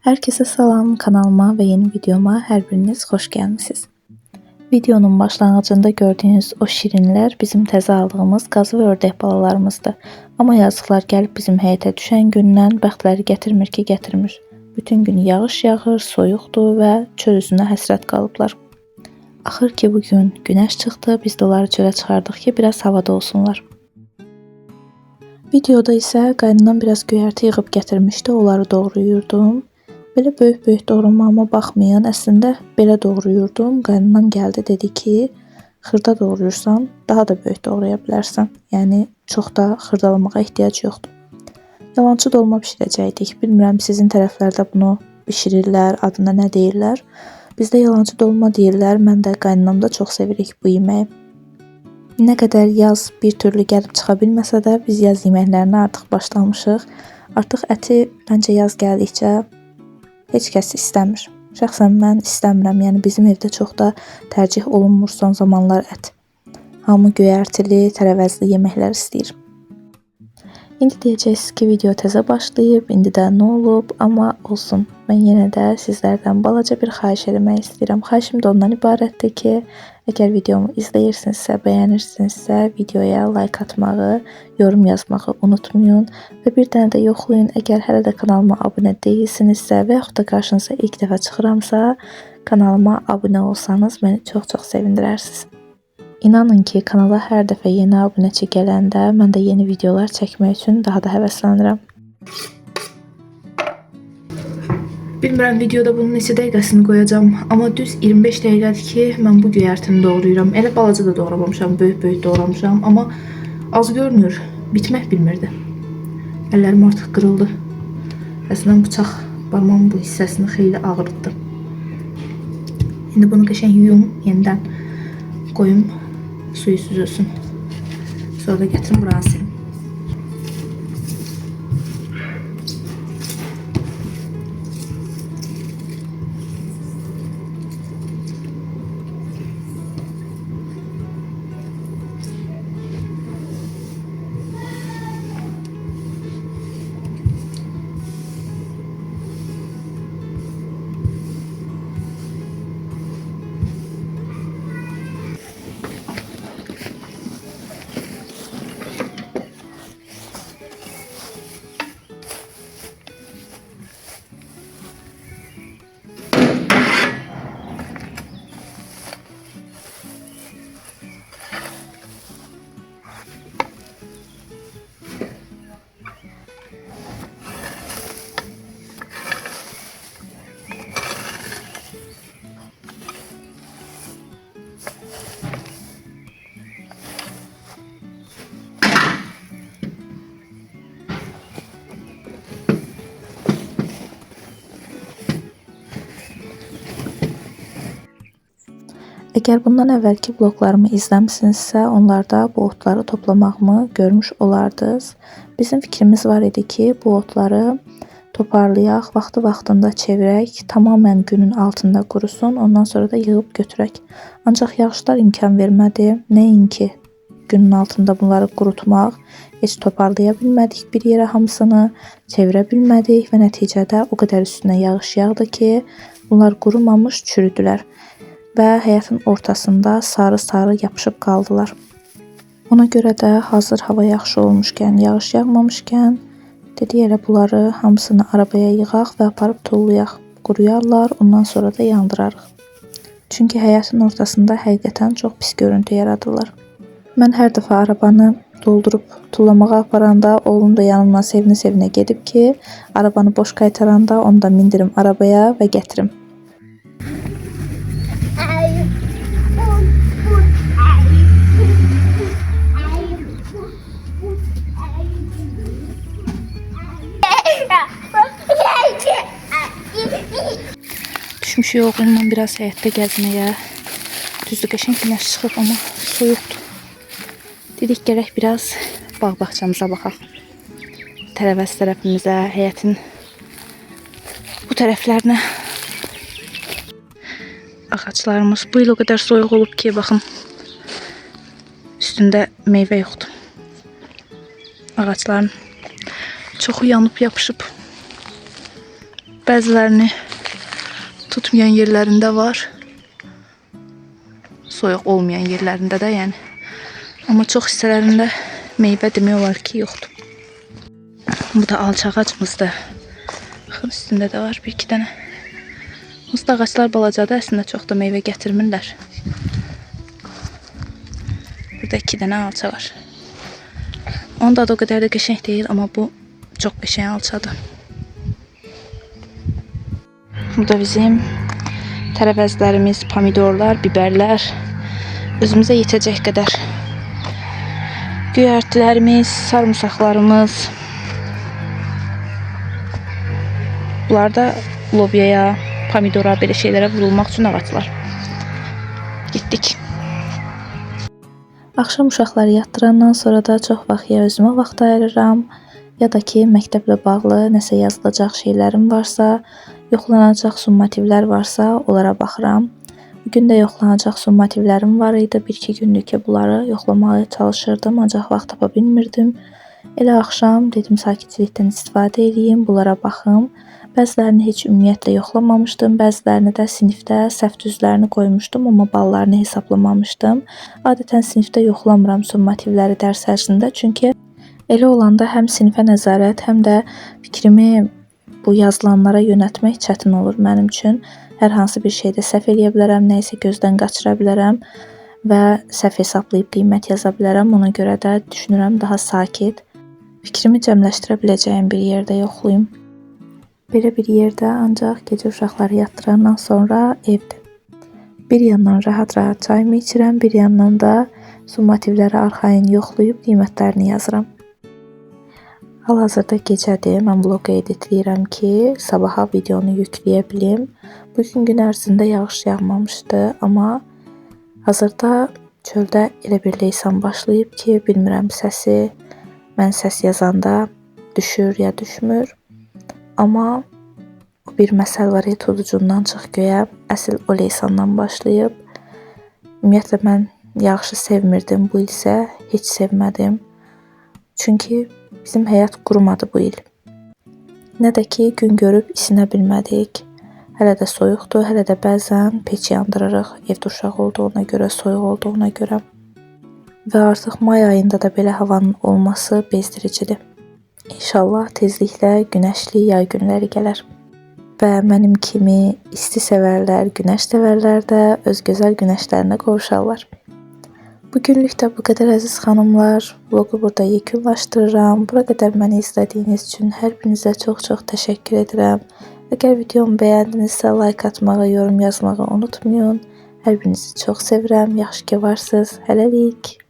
Herkese salam, kanalıma ve yeni videoma her biriniz hoş gelmişsiniz. Videonun başlangıcında gördüğünüz o şirinler bizim təzə aldığımız qazı ve ördək balalarımızdır. Ama yazıqlar gəlib bizim həyətə düşən gündən bəxtləri gətirmir ki, gətirmir. Bütün gün yağış yağır, soyuqdur və çöl üzünə həsrət qalıblar. Axır ki bugün günəş çıxdı, biz də onları çölə çıxardıq ki, biraz havada olsunlar. Videoda isə qaynanam biraz göyərti yığıb gətirmişdi, onları doğrayırdım. Belə böyük doğramağıma baxmayın, əslində belə doğrayırdım. Qaynanam gəldi, dedi ki, xırda doğrayırsan, daha da böyük doğraya bilərsən. Yəni çox da xırdalamağa ehtiyac yoxdur. Yalançı dolma bişirəcəkdik. Bilmirəm sizin tərəflərdə bunu bişirirlər, adına nə deyirlər. Bizdə yalançı dolma deyirlər. Mən də qaynanam da çox sevirik bu yeməyi. Nə qədər yaz bir türlü gəlib çıxa bilməsə də biz yaz yeməklərinə artıq başlamışıq. Artıq əti məncə yaz gəldikcə heç kəs istəmir. Şəxsən mən istəmirəm. Yəni bizim evdə çox da tərcih olunmur son zamanlar ət. Hamı göyərtili, tərəvəzli yeməklər istəyir. İndi deyəcəksiniz ki, video təzə başlayıb, indi də nə olub, amma olsun. Mən yenə də sizlərdən balaca bir xahiş etmək istəyirəm. Xahişim də ondan ibarətdir ki, əgər videomu izləyirsinizsə, bəyənirsinizsə, videoya like atmağı, yorum yazmağı unutmayın və bir dənə də yoxlayın. Əgər hələ də kanalıma abunə deyilsinizsə və yaxud da qarşınıza ilk dəfə çıxıramsa, kanalıma abunə olsanız məni çox sevindirərsiniz. İnanın ki, kanala hər dəfə yeni abunəçi gələndə mən də yeni videolar çəkmək üçün daha da həvəslənirəm. Bilmirəm videoda bunun neçə dəqiqəsini qoyacağım, amma düz 25 dəqiqədir ki, mən bu göyərtini doğrayıram. Elə balaca da doğramamışam, böyük doğramışam, amma az görünür, bitmək bilmirdi. Əllərim artıq qırıldı. Əslən bıçaq barmağımın bu hissəsini xeyli ağrıtdı. İndi bunu qəşəng yuyum, yenidən qoyum, suyu süzülsün. Sonra da gətirim buranı silim. Əgər bundan əvvəlki vloglarımı izləmişsinizsə, onlarda bu otları toplamağımı görmüş olardınız. Bizim fikrimiz var idi ki, bu otları toparlayaq, vaxtında çevirək, tamamən günün altında qurusun, ondan sonra da yığıb götürək. Ancaq yağışlar imkan vermədi, nəinki günün altında bunları qurutmaq, heç toparlaya bilmədik bir yerə hamısını, çevirə bilmədik və nəticədə o qədər üstünə yağış yağdı ki, bunlar qurumamış çürüdülər. Və həyətin ortasında sarı yapışıb qaldılar. Ona görə də hazır hava yaxşı olmuşkən, yağış yağmamışkən, dedik elə bunları hamısını arabaya yığaq və aparıb tullayaq. Quruyarlar, ondan sonra da yandırarıq. Çünki həyətin ortasında həqiqətən çox pis görüntü yaradırlar. Mən hər dəfə arabanı doldurub tullamağa aparanda oğlum da yanımdan sevinə gedib ki, arabanı boş qaytaranda onu da mindirim arabaya və gətirim. Düşmüşük oğlumla biraz həyətdə gəzməyə. Düzdür, qəşəng günəş çıxıb, amma soyuqdur. Dedik gərək biraz bağ-bağçamıza baxaq. Tərəvəz tərəfimizə, həyətin bu tərəflərinə. Ağaclarımız bu il o qədər soyuq olub ki, baxın, üstündə meyvə yoxdur. Ağacların çoxu yanıb yapışıb. Bəzilərini tutmayan yerlərində var. Soyuq olmayan yerlərində də, yəni. Amma çox hissələrində meyvə demək olar ki, yoxdur. Bu da alça ağacımızdır. Baxın, üstündə də var bir-iki dənə. Usta ağaclar balacadır, əslində çox da meyvə gətirmirlər. Burada 2 dənə alça var. Onun da o qədər də qəşəng deyil, amma bu çox qəşəng alçadır. Burada bizim tərəvəzlərimiz, pomidorlar, biberlər, özümüzə yetəcək qədər. Göyərtilərimiz, sarımsaqlarımız. Bunlar da lobyaya, pomidora, belə şeylərə vurulmaq üçün ağaclar. Getdik. Axşam uşaqları yatdırandan sonra da çox vaxt ya özümə vaxt ayırıram, ya da ki, məktəblə bağlı nəsə yazılacaq şeylərim varsa, yoxlanacaq summativlər varsa, onlara baxıram. Bugün də yoxlanacaq summativlərim var idi. 1-2 gündür ki, bunları yoxlamaya çalışırdım, ancaq vaxt tapa bilmirdim. Elə axşam dedim, sakitçilikdən istifadə edeyim, bunlara baxım. Bəzilərini heç ümumiyyətlə yoxlamamışdım, bəzilərini də sinifdə səhv düzlərini qoymuşdum, amma ballarını hesablamamışdım. Adətən sinifdə yoxlamıram summativləri dərs ərzində, çünki elə olanda həm sinifə nəzarət, həm də fikrimi bu yazılanlara yönəltmək çətin olur mənim üçün. Hər hansı bir şeydə səhv eləyə bilərəm, nə isə gözdən qaçıra bilərəm və səhv hesablayıb qiymət yaza bilərəm. Ona görə də düşünürəm daha sakit, fikrimi cəmləşdirə biləcəyim bir yerdə yoxlayım. Belə bir yerdə ancaq gecə uşaqları yatdırandan sonra evdir. Bir yandan rahat-rahat çayımı içirəm, bir yandan da summativləri arxayın yoxlayıb qiymətlərini yazıram. Hal-hazırda gecədir, mən vlogu editləyirəm ki, sabaha videonu yükləyə bilim. Bugün gün ərzində yağış yağmamışdı, amma hazırda çöldə elə bir leysan başlayıb ki, bilmirəm səsi mən səs yazanda düşür ya düşmür. Amma o bir məsəl var, tutucundan çıx göyə, əsl o leysandan başlayıb. Ümumiyyətlə mən yağışı sevmirdim, bu il isə heç sevmədim. Çünki bizim həyat qurumadı bu il. Nə də ki, gün görüb isinə bilmədik. Hələ də soyuqdur, hələ də bəzən peç yandırırıq, evdə uşaq olduğuna görə, soyuq olduğuna görə. Və artıq may ayında da belə havanın olması bezdiricidir. İnşallah tezliklə günəşli yay günləri gələr. Və mənim kimi isti sevərlər, günəş sevərlər də öz gözəl günəşlərinə qovuşarlar. Bugünlük də bu qədər əziz xanımlar. Vlogu burada yekunlaşdırıram. Bura qədər məni izlədiyiniz üçün hər birinizə çox-çox təşəkkür edirəm. Əgər videomu bəyəndinizsə, like atmağı, yorum yazmağı unutmayın. Hər birinizi çox sevirəm. Yaxşı ki varsınız. Hələlik.